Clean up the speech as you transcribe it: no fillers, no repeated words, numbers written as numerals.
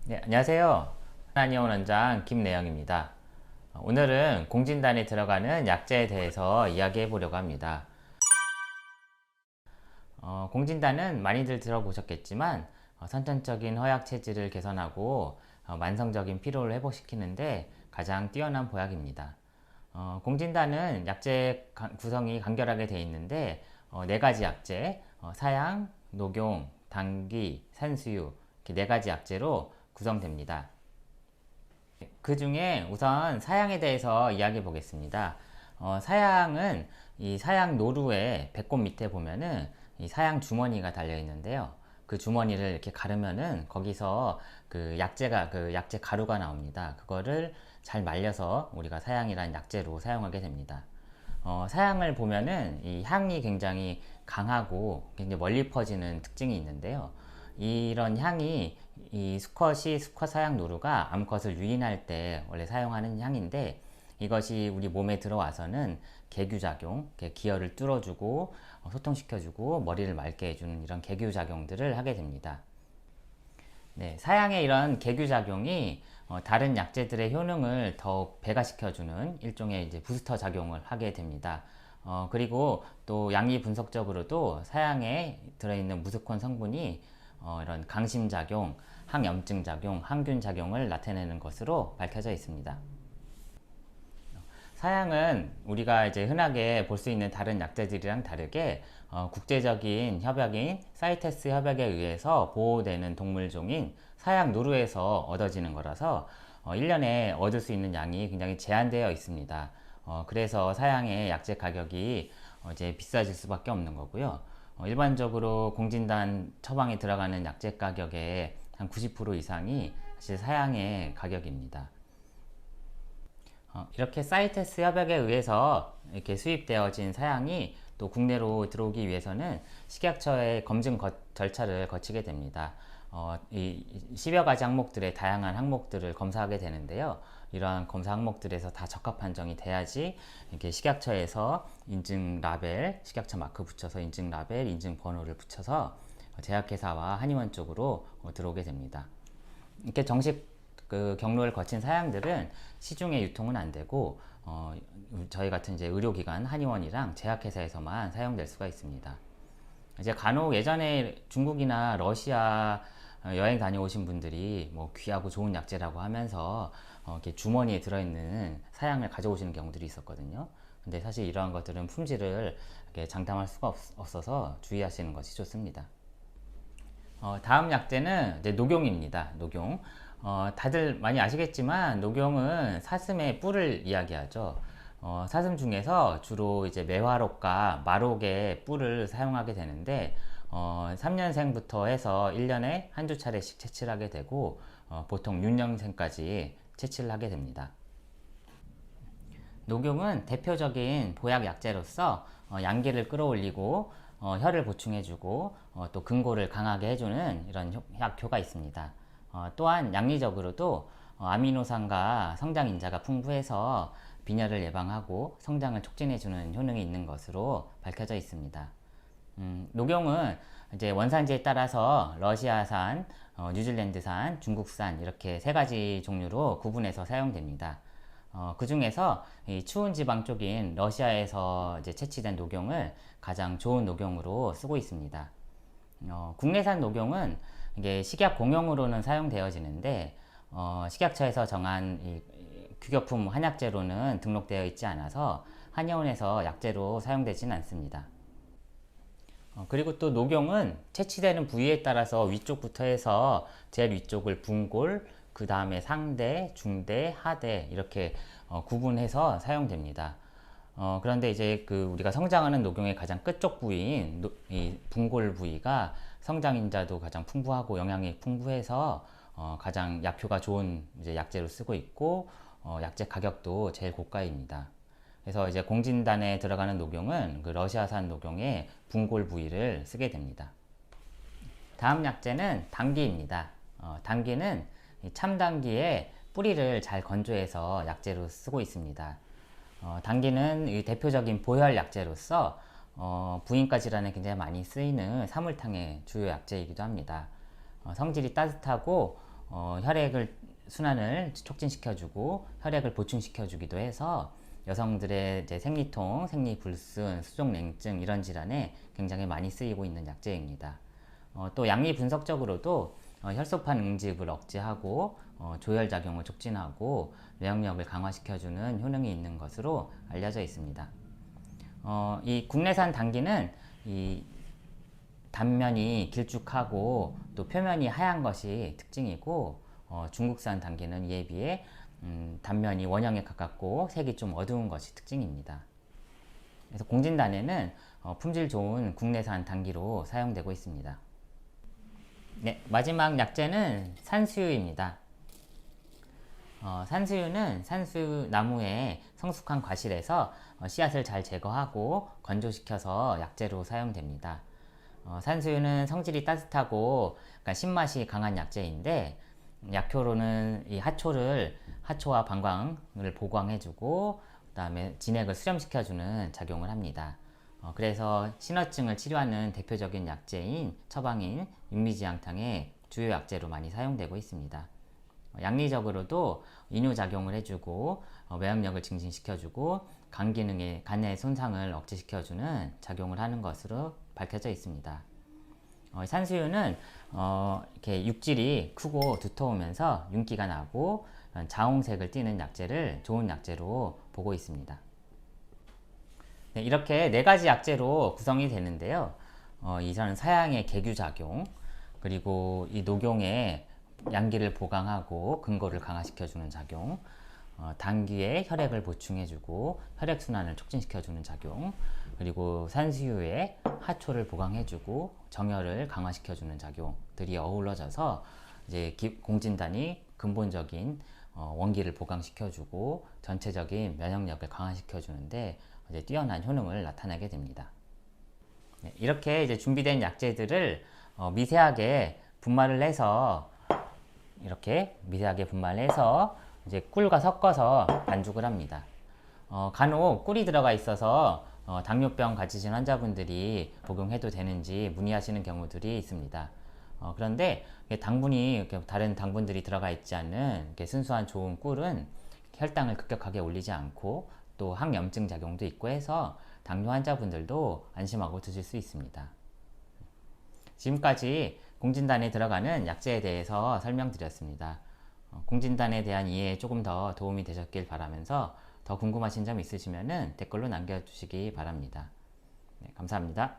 네, 안녕하세요. 한의원 원장 김내영입니다. 오늘은 공진단에 들어가는 약재에 대해서 이야기해 보려고 합니다. 공진단은 많이들 들어보셨겠지만 선천적인 허약 체질을 개선하고 만성적인 피로를 회복시키는데 가장 뛰어난 보약입니다. 공진단은 약재 구성이 간결하게 되어 있는데 네 가지 약재, 사양, 녹용, 당귀, 산수유 이렇게 네 가지 약재로 구성됩니다. 그 중에 우선 사양에 대해서 이야기해 보겠습니다. 사양은 이 사양 노루의 배꼽 밑에 보면은 이 사양 주머니가 달려 있는데요. 그 주머니를 이렇게 가르면은 거기서 그 약재 가루가 나옵니다. 그거를 잘 말려서 우리가 사양이란 약재로 사용하게 됩니다. 사양을 보면은 이 향이 굉장히 강하고 굉장히 멀리 퍼지는 특징이 있는데요. 이런 향이 이 수컷 사양 노루가 암컷을 유인할 때 원래 사용하는 향인데 이것이 우리 몸에 들어와서는 계규작용, 기혈을 뚫어주고 소통시켜주고 머리를 맑게 해주는 이런 계규작용들을 하게 됩니다. 네, 사양의 이런 계규작용이 다른 약재들의 효능을 더욱 배가시켜주는 일종의 이제 부스터 작용을 하게 됩니다. 그리고 또 양리 분석적으로도 사양에 들어있는 무스콘 성분이 이런 강심작용, 항염증작용, 항균작용을 나타내는 것으로 밝혀져 있습니다. 사양은 우리가 이제 흔하게 볼 수 있는 다른 약재들이랑 다르게 국제적인 협약인 사이테스 협약에 의해서 보호되는 동물종인 사양 노루에서 얻어지는 거라서 1년에 얻을 수 있는 양이 굉장히 제한되어 있습니다. 그래서 사양의 약재 가격이 이제 비싸질 수밖에 없는 거고요. 일반적으로 공진단 처방에 들어가는 약재 가격의 한 90% 이상이 사실 사양의 가격입니다. 이렇게 사이테스 협약에 의해서 이렇게 수입되어진 사양이 또 국내로 들어오기 위해서는 식약처의 검증 절차를 거치게 됩니다. 이 10여 가지 항목들의 다양한 항목들을 검사하게 되는데요. 이러한 검사 항목들에서 다 적합 판정이 돼야지 이렇게 식약처에서 인증 라벨, 식약처 마크 붙여서 인증 라벨, 인증 번호를 붙여서 제약회사와 한의원 쪽으로 들어오게 됩니다. 이렇게 정식 경로를 거친 사양들은 시중에 유통은 안 되고 저희 같은 이제 의료기관 한의원이랑 제약회사에서만 사용될 수가 있습니다. 이제 간혹 예전에 중국이나 러시아 여행 다녀오신 분들이 뭐 귀하고 좋은 약재라고 하면서 이렇게 주머니에 들어있는 사양을 가져오시는 경우들이 있었거든요. 근데 사실 이러한 것들은 품질을 이렇게 장담할 수가 없어서 주의하시는 것이 좋습니다. 다음 약재는 이제 녹용입니다. 녹용. 다들 많이 아시겠지만 녹용은 사슴의 뿔을 이야기하죠. 사슴 중에서 주로 이제 매화록과 마록의 뿔을 사용하게 되는데 3년생부터 해서 1년에 한두 차례씩 채취하게 되고 보통 6년생까지 채취를 하게 됩니다. 녹용은 대표적인 보약 약재로서 양기를 끌어올리고 혈을 보충해주고 또 근골을 강하게 해주는 이런 약효가 있습니다. 또한 양리적으로도 아미노산과 성장인자가 풍부해서 빈혈을 예방하고 성장을 촉진해주는 효능이 있는 것으로 밝혀져 있습니다. 녹용은 이제 원산지에 따라서 러시아산, 뉴질랜드산, 중국산 이렇게 세 가지 종류로 구분해서 사용됩니다. 그 중에서 이 추운 지방 쪽인 러시아에서 이제 채취된 녹용을 가장 좋은 녹용으로 쓰고 있습니다. 국내산 녹용은 이게 식약 공용으로는 사용되어지는데 식약처에서 정한 이 규격품 한약재로는 등록되어 있지 않아서 한의원에서 약재로 사용되지는 않습니다. 그리고 또 녹용은 채취되는 부위에 따라서 위쪽부터 해서 제일 위쪽을 분골, 그 다음에 상대, 중대, 하대 이렇게 구분해서 사용됩니다. 그런데 이제 우리가 성장하는 녹용의 가장 끝쪽 부위인 이 분골 부위가 성장인자도 가장 풍부하고 영양이 풍부해서 가장 약효가 좋은 이제 약재로 쓰고 있고 약재 가격도 제일 고가입니다. 그래서 이제 공진단에 들어가는 녹용은 그 러시아산 녹용의 분골 부위를 쓰게 됩니다. 다음 약재는 당귀입니다. 당귀는 참당귀의 뿌리를 잘 건조해서 약재로 쓰고 있습니다. 당귀는 이 대표적인 보혈 약재로서 부인과 질환에 굉장히 많이 쓰이는 사물탕의 주요 약재이기도 합니다. 성질이 따뜻하고 혈액을 순환을 촉진시켜주고 혈액을 보충시켜주기도 해서 여성들의 이제 생리통, 생리불순, 수족냉증 이런 질환에 굉장히 많이 쓰이고 있는 약제입니다. 또 양리 분석적으로도 혈소판 응집을 억제하고 조혈작용을 촉진하고 면역력을 강화시켜주는 효능이 있는 것으로 알려져 있습니다. 이 국내산 당귀는 이 단면이 길쭉하고 또 표면이 하얀 것이 특징이고 중국산 당귀는 이에 비해 단면이 원형에 가깝고 색이 좀 어두운 것이 특징입니다. 그래서 공진단에는 품질 좋은 국내산 당귀로 사용되고 있습니다. 네, 마지막 약재는 산수유입니다. 산수유는 산수유 나무의 성숙한 과실에서 씨앗을 잘 제거하고 건조시켜서 약재로 사용됩니다. 산수유는 성질이 따뜻하고 신맛이 강한 약재인데 약효로는 이 하초와 방광을 보강해주고 그다음에 진액을 수렴시켜주는 작용을 합니다. 그래서 신어증을 치료하는 대표적인 약재인 처방인 육미지향탕의 주요 약재로 많이 사용되고 있습니다. 양리적으로도 이뇨작용을 해주고 면역력을 증진시켜주고 간 기능의 간의 손상을 억제시켜주는 작용을 하는 것으로 밝혀져 있습니다. 산수유는 이렇게 육질이 크고 두터우면서 윤기가 나고 자홍색을 띠는 약재를 좋은 약재로 보고 있습니다. 네, 이렇게 4가지 약재로 구성이 되는데요. 이전 사양의 계규작용, 그리고 이 녹용의 양기를 보강하고 근골을 강화시켜주는 작용, 당귀의 혈액을 보충해주고 혈액순환을 촉진시켜주는 작용, 그리고 산수유의 하초를 보강해주고 정혈을 강화시켜주는 작용들이 어우러져서 이제 공진단이 근본적인 원기를 보강시켜주고 전체적인 면역력을 강화시켜주는데 이제 뛰어난 효능을 나타내게 됩니다. 네, 이렇게 이제 준비된 약재들을 미세하게 분말을 해서 이렇게 미세하게 분말해서 이제 꿀과 섞어서 반죽을 합니다. 간혹 꿀이 들어가 있어서 당뇨병 가지신 환자분들이 복용해도 되는지 문의하시는 경우들이 있습니다. 그런데 당분이 다른 당분들이 들어가 있지 않은 순수한 좋은 꿀은 혈당을 급격하게 올리지 않고 또 항염증 작용도 있고 해서 당뇨 환자분들도 안심하고 드실 수 있습니다. 지금까지 공진단에 들어가는 약재에 대해서 설명드렸습니다. 공진단에 대한 이해에 조금 더 도움이 되셨길 바라면서 더 궁금하신 점 있으시면 댓글로 남겨주시기 바랍니다. 네, 감사합니다.